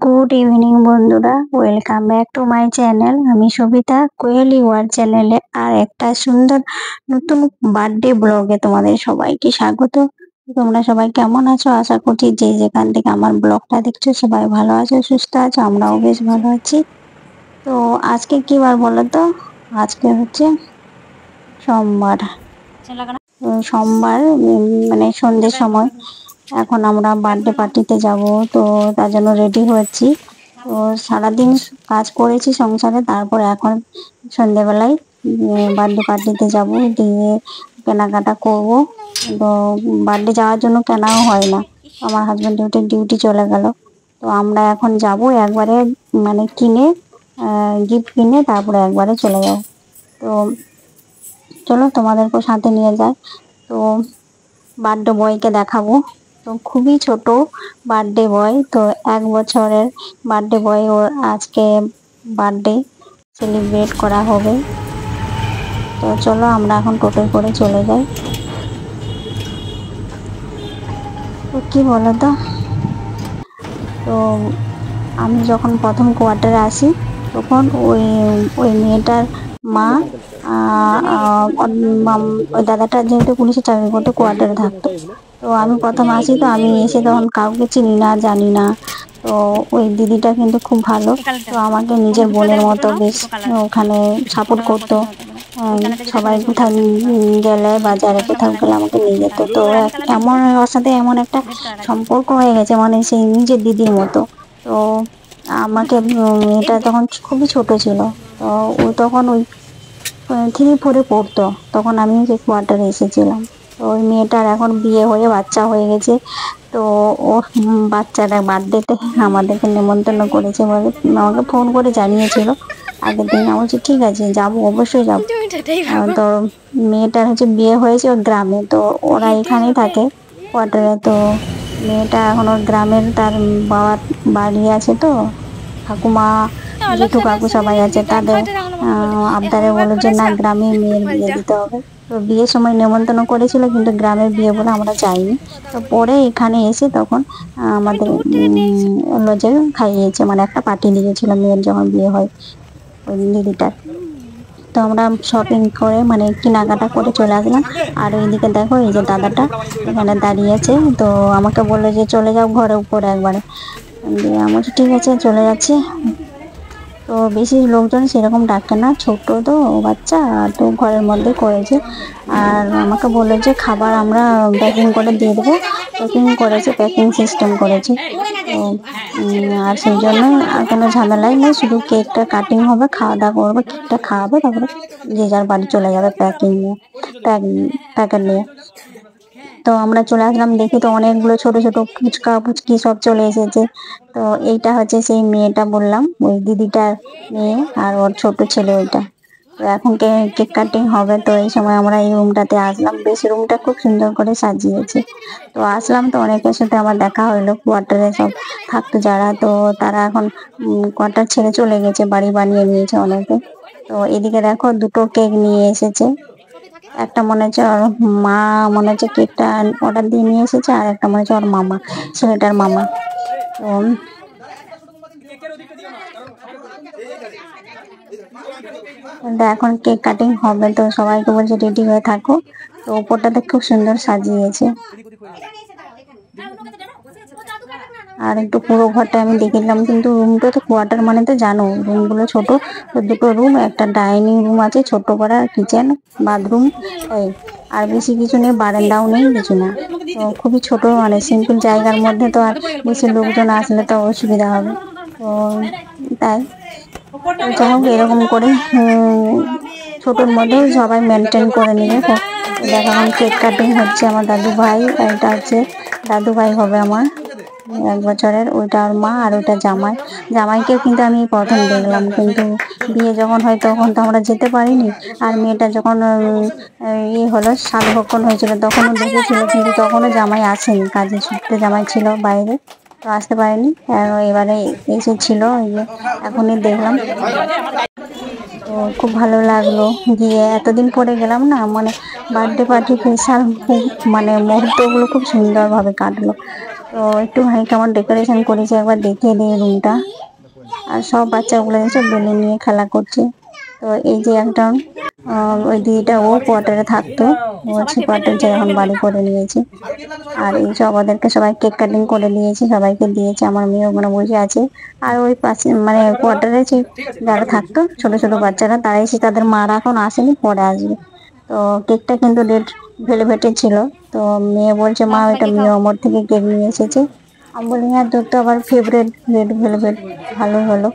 Good evening বন্ধুরা, welcome back to my channel. আমি Sabita Koyeli war চ্যানেলে আর একটা সুন্দর নতুন বার্থডে ব্লগে তোমাদের সবাইকে স্বাগত। তোমরা সবাই কেমন আছো? আশা করছি যে যেখান থেকে আমার ব্লগটা দেখছো সবাই ভালো আছো, সুস্থ আছো। আমরাও বেশ ভালো আছি। তো আজকে কি বার বলো তো? আজকে হচ্ছে সোমবার। সোমবার মানে সন্ধ্যের সময় এখন আমরা বার্থডে পার্টিতে যাব। তো তার জন্য রেডি হচ্ছি। তো সারাদিন কাজ করেছি সংসারে, তারপর এখন সন্ধ্যেবেলায় বার্থডে পার্টিতে যাব, দিয়ে কেনাকাটা করব। তো বার্থডে যাওয়ার জন্য কেনাও হয় না, আমার হাজব্যান্ড ডিউটি চলে গেল। তো আমরা এখন যাব একবারে, মানে কিনে গিফট কিনে তারপরে একবারে চলে যাব। তো চলো তোমাদেরকেও সাথে নিয়ে যাই। তো বার্থডে বয়কে দেখাবো। তো খুবই ছোট বার্থডে বয়, তো 1 বছরের বার্থডে বয়। ওর আজকে বার্থডে সেলিব্রেট করা হবে। তো চলো আমরা এখন টোটোয় করে চলে যাই। তো কি বলো তো, তো আমি যখন প্রথম কোয়ার্টারে আসি তখন ওই ওই মেয়েটার মা ওই দাদাটা যেহেতু পুলিশে চাকরি করতো, কোয়ার্টারে থাকতো। তো আমি প্রথম আসি, তো আমি এসে তখন কাউকে চিনি না, জানি না। তো ওই দিদিটা কিন্তু খুব ভালো, তো আমাকে নিজের বোনের মতো বেশ ওখানে সাপোর্ট করতো। সবাই কোথাও গেলে, বাজারে কোথাও গেলে আমাকে নিয়ে যেত। তো এমন ওর সাথে এমন একটা সম্পর্ক হয়ে গেছে, মানে সেই নিজের দিদির মতো। তো আমাকে এটা তখন খুবই ছোট ছিল। তো ও তখন ওই 3-4 পড়তো, তখন আমি যে কোয়ার্টারে এসেছিলাম। তো ওই মেয়েটার এখন বিয়ে হয়ে বাচ্চা হয়ে গেছে। তো ও বাচ্চাটা বার্থডেতে আমাদেরকে নেমন্তন্ন করেছে বলে আমাকে ফোন করে জানিয়েছিল আগের দিন। আমি বলছি ঠিক আছে, যাবো, অবশ্যই যাবো। তো মেয়েটার হচ্ছে বিয়ে হয়েছে ওর গ্রামে, তো ওরা এখানেই থাকে কোয়ার্টারে। তো মেয়েটা এখন ওর গ্রামের, তার বাবার বাড়ি আছে, তো ঠাকুমা জেঠু কাকু সবাই আছে, তাদের আবদারে বলো যে না, গ্রামে মেয়ের বিয়ে দিতে হবে। তো বিয়ের সময় নেমন্তন্ন করেছিল, কিন্তু গ্রামের বিয়ে বলে আমরা যাইনি। তো পরে এখানে এসে তখন আমাদের লজে খাইয়েছে, মানে একটা পার্টি দিয়েছিল মেয়ের যখন বিয়ে হয় ওই দিদিটার। তো আমরা শপিং করে, মানে কেনাকাটা করে চলে আসলাম। আর ওইদিকে দেখো, এই যে দাদাটা এখানে দাঁড়িয়ে আছে। তো আমাকে বললো যে চলে যাও ঘরে উপরে একবারে। দিয়ে আমি বলছি ঠিক আছে, চলে যাচ্ছি। তো বেশি লোকজন সেরকম ডাকে না, ছোট তো বাচ্চা, তো ঘরের মধ্যে করেছে। আর আমাকে বললো যে খাবার আমরা প্যাকিং করে দিয়ে দেবো। প্যাকিং করেছে, প্যাকিং সিস্টেম করেছে। তো আর সেই জন্য আর কোনো ঝামেলাই নেই, শুধু কেকটা কাটিং হবে, খাওয়া দাওয়া করবে, কেকটা খাওয়াবে, তারপরে যে যার বাড়ি চলে যাবে প্যাকিং নিয়ে, প্যাকেট নিয়ে। তো আমরা চলে আসলাম, দেখি তো অনেকগুলো ছোট ছোট ফুচকা ফুচকি সব চলে এসেছে। তো এইটা হচ্ছে সেই মেয়েটা বললাম, ওই দিদিটার মেয়ে, আর ওর ছোট ছেলে ওইটা। তো এখন কেক কাটিং হবে। তো এই সময় আমরা এই রুমটাতে আসলাম, বেশ রুমটা খুব সুন্দর করে সাজিয়েছে। তো আসলাম, তো অনেকের সাথে আমার দেখা হলো, কোয়ার্টারে সব থাকতো যারা। তো তারা এখন কোয়ার্টার ছেড়ে চলে গেছে, বাড়ি বানিয়ে নিয়েছে অনেকে। তো এদিকে দেখো, দুটো কেক নিয়ে এসেছে। একটা মনে হচ্ছে ওর মা, মনে হচ্ছে কেকটা অর্ডার দিয়ে নিয়ে এসেছে, আর একটা মনে হচ্ছে ওর মামা, ছেলেটার মামা। তো এখন কেক কাটিং হবে, তো সবাইকে বলছে রেডি হয়ে থাকো। তো ওপরটাতে খুব সুন্দর সাজিয়েছে। আর একটু পুরো ঘরটা আমি দেখলাম, কিন্তু রুমটা তো কোয়ার্টার মানে তো জানো, রুমগুলো ছোট। তো দুটো রুম, একটা ডাইনিং রুম আছে ছোট করে, কিচেন, বাথরুম, এই আর বেশি কিছু নেই, বারান্দাও নেই, কিছু না। তো খুবই ছোট, মানে সিম্পল জায়গার মধ্যে। তো আর বেশি লোকজন আসলে তো অসুবিধা হবে। তো তাই যাই হোক, এরকম করে ছোটোর মধ্যে সবাই মেনটেন করে নিয়ে দেখো, এখন কেক কাটিং হচ্ছে। আমার দাদু ভাই, এটা হচ্ছে দাদু ভাই হবে আমার 1 বছরের, ওইটা আর মা, আর ওইটা জামাই। জামাইকে কিন্তু আমি প্রথম দেখলাম, কিন্তু বিয়ে যখন হয় তখন তো আমরা যেতে পারিনি। আর মেয়েটা যখন হলো, সাধভক্ষণ হয়েছিল, তখনও দেখেছিল, কিন্তু তখনও জামাই আসেনি, কাজে সূত্রে জামাই ছিল বাইরে, তো আসতে পারেনি। এবারে এসেছিল, এখনই দেখলাম। তো খুব ভালো লাগলো গিয়ে, এতদিন পরে গেলাম না, মানে বার্থডে পার্টি স্পেশাল, খুব মানে মুহূর্তগুলো খুব সুন্দরভাবে কাটলো। তো একটুখানি কেমন ডেকোরেশন করেছে একবার দেখিয়ে দিই রুমটা। আর সব বাচ্চাগুলো এসে বেলুন নিয়ে খেলা করছে। তো এই যে একটা ওই দিদিটা ও কোয়ার্টারে থাকতো, ও হচ্ছে কোয়ার্টার যে এখন বাড়ি করে নিয়েছে। আর এই সব ওদেরকে সবাই কেক কাটিং করে দিয়েছে, সবাইকে দিয়েছে। আমার মেয়ে ওখানে বসে আছে। আর ওই পাশে মানে কোয়ার্টারে যে যারা থাকতো ছোট ছোট বাচ্চারা, তারা এসে তাদের মারা এখন আসেনি, পরে আসবে। তো কেকটা কিন্তু রেড ভেলভেটের ছিল। তো মেয়ে বলছে মা এটা মেয়ে অমর থেকে কেক নিয়ে এসেছে। আমি বলি হ্যাঁ তোর তো আবার ফেভারেট রেড ভেলভেট, ভালো হলো।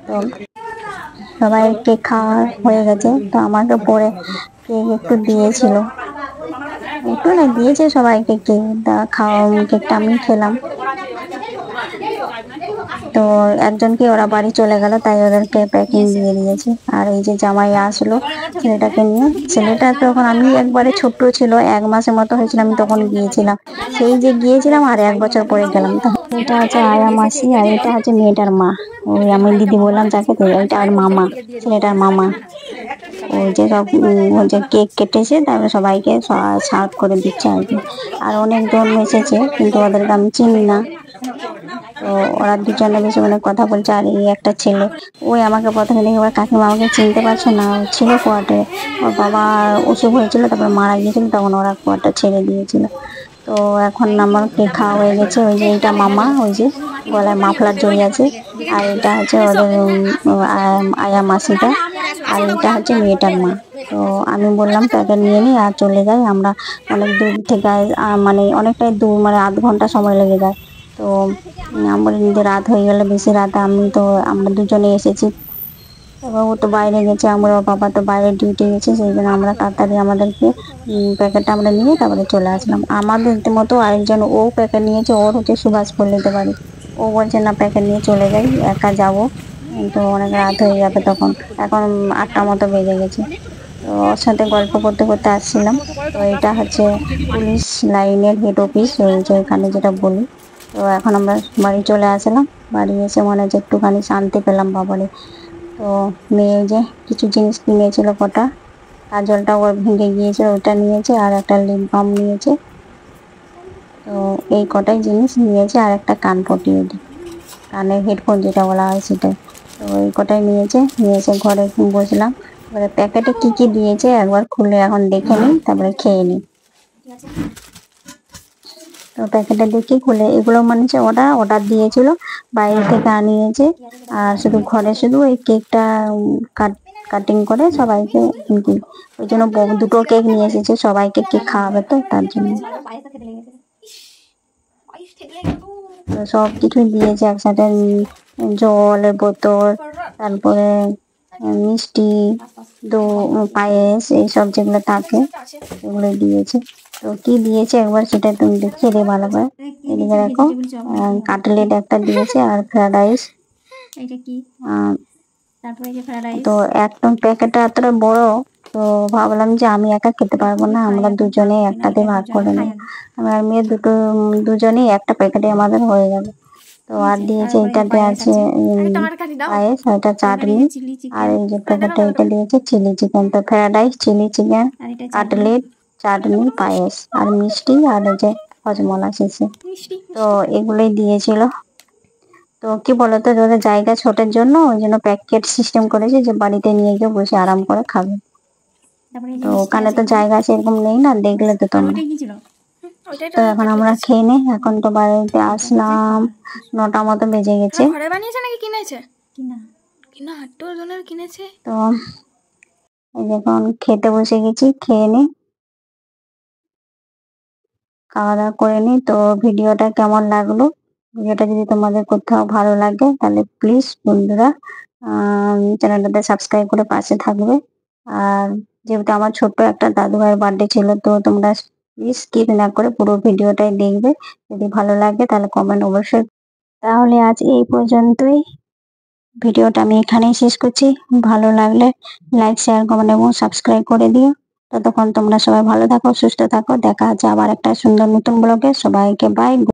তো সবাই কেক খাওয়া হয়ে গেছে, তো আমাকে পরে কেক একটু দিয়েছিল, একটু না দিয়েছে সবাইকে কেক। খাওয়া কেকটা আমি খেলাম। তো একজনকে ওরা বাড়ি চলে গেল, তাই ওদেরকে প্যাকিং দিয়ে দিয়েছে। আর এই যে জামাই আসলো ছেলেটাকে নিয়ে। ছেলেটা তখন আমি একবারে ছোট্ট ছিল, 1 মাসের মতো হয়েছিল, আমি তখন গিয়েছিলাম। সেই যে গিয়েছিলাম আর 1 বছর পরে গেলাম। তো এটা হচ্ছে আয়া মাসি, আর এটা হচ্ছে মেয়েটার মা। ওই আমি দিদি বললাম যাকে, তো এটা আর মামা, ছেলেটার মামা। ওই যে সব ওই যে কেক কেটেছে, তারপরে সবাইকে সার্ভ করে দিচ্ছে আর কি। আর অনেকজন এসেছে, কিন্তু ওদেরকে আমি চিনি না। তো ওরা দুজনে বেশি মানে কথা বলছে। আর এই একটা ছেলে, ওই আমাকে প্রথমে দেখে ওর কাকিমা আমাকে চিনতে পারছে না, ও ছিল কোয়ার্টারে। ওর বাবা অসুখ হয়েছিল, তারপরে মারা গিয়েছিল, তখন ওরা কোয়ার্টার ছেড়ে দিয়েছিল। তো এখন আমার কেক খাওয়া হয়ে গেছে। ওই যে এইটা মামা, ওই যে গলায় মাফলার জড়িয়ে আছে। আর এটা হচ্ছে ওদের আয়া মাসিটা। আর এটা হচ্ছে মেয়েটার মা। তো আমি বললাম প্যাকেট নিয়ে নিই আর চলে যাই আমরা। অনেক দূর থেকে মানে অনেকটাই দূর, মানে আধ ঘন্টা সময় লেগে যায়। তো আমার রাত হয়ে গেলে, বেশি রাত, আমরা দুজনে এসেছি। এবার ও তো বাইরে গেছে, আমার বাবা তো বাইরে ডিউটি গেছে, সেই জন্য আমরা তাড়াতাড়ি আমাদেরকে প্যাকেটটা আমরা নিয়ে তারপরে চলে আসলাম। আমাদের মতো আরেকজন ও প্যাকেট নিয়েছে, ওর হচ্ছে সুভাষ পল্লীতে বাড়ি। ও বলছে না প্যাকেট নিয়ে চলে যাই, একা যাব, তো অনেক রাত হয়ে যাবে তখন। এখন 8টা মতো বেজে গেছে। তো ওর সাথে গল্প করতে করতে আসছিলাম। তো এটা হচ্ছে পুলিশ লাইনের হেড অফিস, ওই যে এখানে যেটা বলি। তো এখন আমরা বাড়ি চলে আসলাম। বাড়ি এসে মনে হচ্ছে একটুখানি শান্তি পেলাম বাবারে। তো মেয়ে যে কিছু জিনিস কিনেছিল, কটা কাজলটা ওর ভেঙে গিয়েছে, ওটা নিয়েছে। আর একটা লিপ বাম নিয়েছে। তো এই কটাই জিনিস নিয়েছে, আর একটা কানপটি, কানের হেডফোন যেটা বলা হয় সেটাই। তো এই কটাই নিয়েছে। ঘরে বসলাম। এবারে প্যাকেটে কি কি দিয়েছে একবার খুলে এখন দেখে নিই, তারপরে খেয়ে নিই। তো প্যাকেটে দেখি খুলে, এগুলো মানে অর্ডার দিয়েছিল, বাইরে থেকে আনিয়েছে। আর শুধু ঘরে শুধু এই কেকটা কাটিং করে সবাইকে, ওই জন্য দুটো কেক নিয়ে এসেছে, সবাইকে কেক খাওয়াবে, তো তার জন্য। তো সব কিছুই দিয়েছে একসাথে, জলের বোতল, তারপরে মিষ্টি, পায়েস, এইসব যেগুলো থাকে সেগুলো দিয়েছে। তো কি দিয়েছে একবার সেটা তুমি দেখিয়ে দে ভালো করে। এদিকে দেখো, কাটলেট একটা দিয়েছে, আর ফ্রাইড রাইস। তো একদম প্যাকেটটা এতটা বড়, তো ভাবলাম যে আমি একা খেতে পারবো না, আমরা দুজনে একটাতে ভাগ করে নেব। আমি আর মেয়ে দুজনেই একটা প্যাকেটে আমাদের হয়ে যাবে। তো আর দিয়েছে, এটাতে আছে পায়েস, এটা চাটনি। আর এই যে প্যাকেটটা, এটা দিয়েছে চিলি চিকেন। তো fried rice, chilli chicken, cutlet, চাটনি, পায়েস, আর মিষ্টি, আর এই যে হজমলা শেষে। তো এগুলোই দিয়েছিল। তো কি বলতো, ওদের জায়গা ছোটের জন্য ওই জন্য প্যাকেট সিস্টেম করেছে, যে বাড়িতে নিয়ে গিয়ে বসে আরাম করে খাবে। তো ওখানে তো জায়গা সেরকম নেই না, দেখলে তো তোমরা। তো এখন আমরা খেয়ে নেই। এখন তো বাড়িতে আসলাম, 9টা মতো বেজে গেছে। ঘরে বানিয়েছে নাকি কিনেছে? কিনা হাট্টোর জনের কিনেছে। তো এখন খেতে বসে গেছি, খেয়ে নি, খাওয়া দাওয়া করে নি। তো ভিডিওটা কেমন লাগলো, ভিডিওটা যদি তোমাদের কোথাও ভালো লাগে তাহলে প্লিজ বন্ধুরা চ্যানেলটাতে সাবস্ক্রাইব করে পাশে থাকবে। আর যেহেতু আমার ছোট্ট একটা দাদু ভাইয়ের বার্থডে ছিল, তো তোমরা প্লিজ স্কিপ না করে পুরো ভিডিওটাই দেখবে। যদি ভালো লাগে তাহলে কমেন্ট অবশ্যই। তাহলে আজ এই পর্যন্তই, ভিডিওটা আমি এখানেই শেষ করছি। ভালো লাগলে লাইক, শেয়ার, কমেন্ট এবং সাবস্ক্রাইব করে দিও। ততক্ষণ তোমরা সবাই ভালো থাকো, সুস্থ থাকো। দেখা হচ্ছে আবার একটা সুন্দর নতুন ব্লগে। সবাইকে বাই।